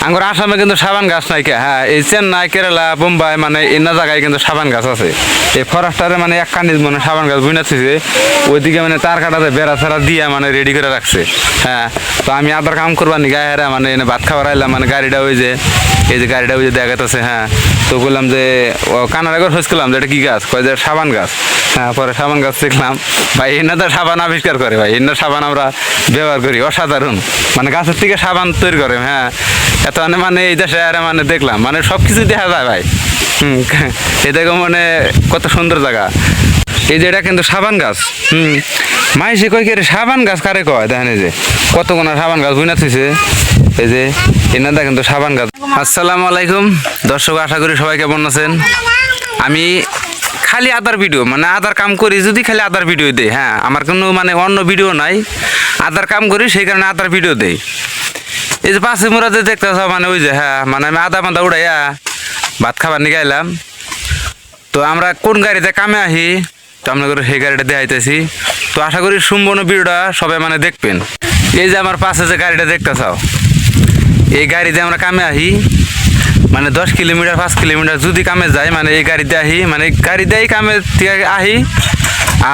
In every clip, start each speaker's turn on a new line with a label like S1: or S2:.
S1: আঙ্গুর আসামে কিন্তু সাবান গাছ নাই কে, হ্যাঁ এই চেন্নাই কেরালা বোম্বাই মানে এনা জায়গায় কিন্তু সাবান গাছ আছে। এই ফরেস্টারে মানে এক কান্দি মানে সাবান গাছ বুনে থইছে, ওইদিকে মানে তার কাটাতে বেড়া ছাড়া দিয়ে মানে রেডি করে রাখছে। হ্যাঁ, তো আমি আদার কাম করবার নি গায়ে হেরা মানে এনে ভাত খাবার আইলাম, মানে গাড়িটা ওই যে এই যে গাড়িটা ওই যে দেখাতেছে। হ্যাঁ, তো বললাম যে কানাডা করে হয়েছিলাম যে এটা কি গাছ, কয় যে সাবান গাছ। হ্যাঁ, পরে সাবান গাছ দেখলাম, ভাই এনে তো সাবান আবিষ্কার করে, ভাই এনে সাবান আমরা ব্যবহার করি, অসাধারণ মানে গাছের থেকে সাবান তৈরি করে। হ্যাঁ, এত মানে এই দেশে আর মানে দেখলাম মানে সব কিছু দেখা যায় ভাই। এই দেখো মানে কত সুন্দর জায়গা। এই যে এটা কিন্তু সাবান গাছ। মাইসে কই কে সাবান গাছ কারে কয়, দেখেন এই যে কত কোন সাবান গাছ বুঝনা থইছে। এই যে এনাদা কিন্তু সাবান গাছ। আসসালামু আলাইকুম দর্শক, আশা করি সবাই কেমন আছেন। আমি খালি আদার ভিডিও মানে আদার কাম করি, যদি খালি আদার ভিডিও দেই, হ্যাঁ আমার কোনো মানে অন্য ভিডিও নাই, আদার কাম করি সেই কারণে আদার ভিডিও দেই। এই যে পাশে মোড়াতে দেখতেছ মানে ওই যে, হ্যাঁ মানে আমি আদা মাদা উড়াইয়া ভাত খাবার নিয়ে গেলাম। তো আমরা কোন গাড়িতে কামে আহি, তো আপনাদের সেই গাড়িটা দেখাইতেছি। তো আশা করি সম্পূর্ণ ভিডিওটা সবাই মানে দেখবেন। এই যে আমার পাশে যে গাড়িটা দেখতেছ, এই গাড়িতে আমরা কামে আহি, মানে 10 কিলোমিটার 5 কিলোমিটার যদি কামে যাই মানে এই গাড়িতে আহি, মানে গাড়ি দেয় কামে থেকে আহি,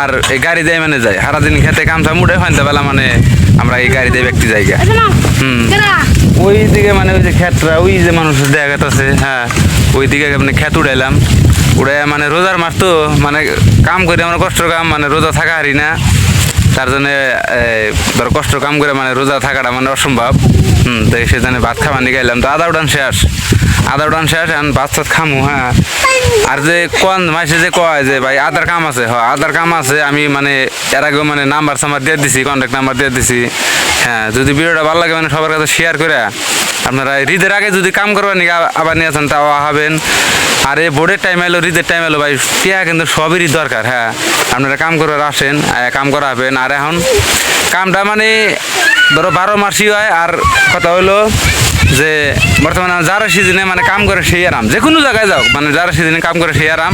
S1: আর এই গাড়ি দেয় মানে যাই সারাদিন খেতে কামটা মুড়ে ফানতে বেলা মানে আমরা এই গাড়ি দিয়ে ব্যক্তি জায়গা। ওই দিকে মানে ওই যে ক্ষেতরা ওই যে মানুষের দেখা আছে। হ্যাঁ, ওই দিকে মানে ক্ষেত উড়াইলাম, উড়াই মানে রোজার মাস তো মানে কাম করে আমরা কষ্ট কাম মানে রোজা থাকা হারি না, তার জন্য ধর কষ্ট কাম করে মানে রোজা থাকাটা মানে অসম্ভব। তো সেখানে ভাত খাবার নিয়ে গেলাম। তো আদা উড়ান শেষ এখন ভাত সাত খামু। হ্যাঁ, আর যে কোন মাসে যে কয় যে ভাই আদার কাম আছে, হ্যাঁ আদার কাম আছে, আমি মানে এর আগেও মানে নাম্বার সাম্বার দিয়ে দিছি, কন্ট্যাক্ট নাম্বার দিয়ে দিছি। হ্যাঁ, যদি ভিডিওটা ভালো লাগে মানে সবার কাছে শেয়ার করে আপনারা ঈদের আগে যদি কাম করবেন নাকি আবার নিয়ে আসেন তাও হবেন। আর এই বোর্ডের টাইম এলো, ঈদের টাইম এলো ভাই, টিয়া কিন্তু সবেরই দরকার। হ্যাঁ, আপনারা কাম করবার আসেন, কাম করা হবেন। আর এখন কামটা মানে ধরো 12 মাসই হয়। আর কথা হলো যে বর্তমানে যারা সিজনে মানে কাম করে সেই আরাম, যে কোনো জায়গায় যাও মানে যারা সিজনে কাম করে সেই আরাম,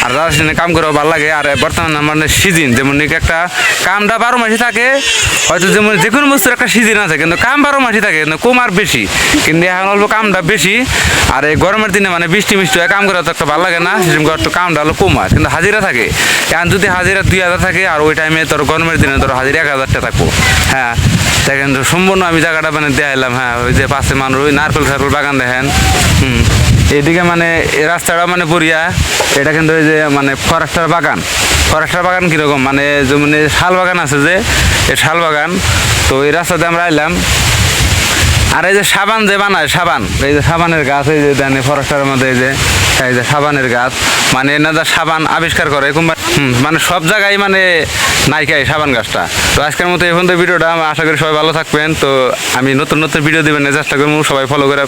S1: আর যারা সিজনে কাম করেও ভালো লাগে। আর বর্তমানে মানে সিজন যেমন একটা কামটা 12 মাসই থাকে, হয়তো যেমন যে কোনো বস্তুর একটা সিজন আছে, কিন্তু কাম 12 মাসই থাকে, কিন্তু কম আর বেশি। কিন্তু এখন অল্প কামটা বেশি। আর এই গরমের দিনে মানে বৃষ্টি মিষ্টি হয়, কাম করে তো একটা ভালো লাগে না, সেরকম একটু কামটা হলো কম হয়, কিন্তু হাজিরা থাকে। এখন যদি হাজিরা 2000 থাকে, আর ওই টাইমে তোর গরমের দিনে তোর হাজিরা 1000 টাকা থাকবো। হ্যাঁ, দেখেন তো সম্পূর্ণ আমি জায়গাটা মানে দেখাইলাম। হ্যাঁ, ওই যে পাশে মানুষ ওই নারকেল সারকেল বাগান দেখেন। এইদিকে মানে রাস্তাটা মানে পড়িয়া, এটা কিন্তু ওই যে মানে ফরেস্টার বাগান কীরকম মানে যেমন শাল বাগান আছে যে এই শাল বাগান। তো এই রাস্তাতে আমরা আইলাম। আর এই যে সাবান যে বানায় সাবান, এই যে সাবানের গাছ, এই যে দেন ফরেস্টারের মধ্যে এই যে সাবানের গাছ, মানে এনারা সাবান আবিষ্কার করে মানে সব জায়গায় মানে নাইকাই সাবান গাছটা। তো আজকের মতো এখন তো ভিডিওটা, আমি আশা করি সবাই ভালো থাকবেন। তো আমি নতুন ভিডিও দিবেন চেষ্টা করবো, সবাই ফলো করে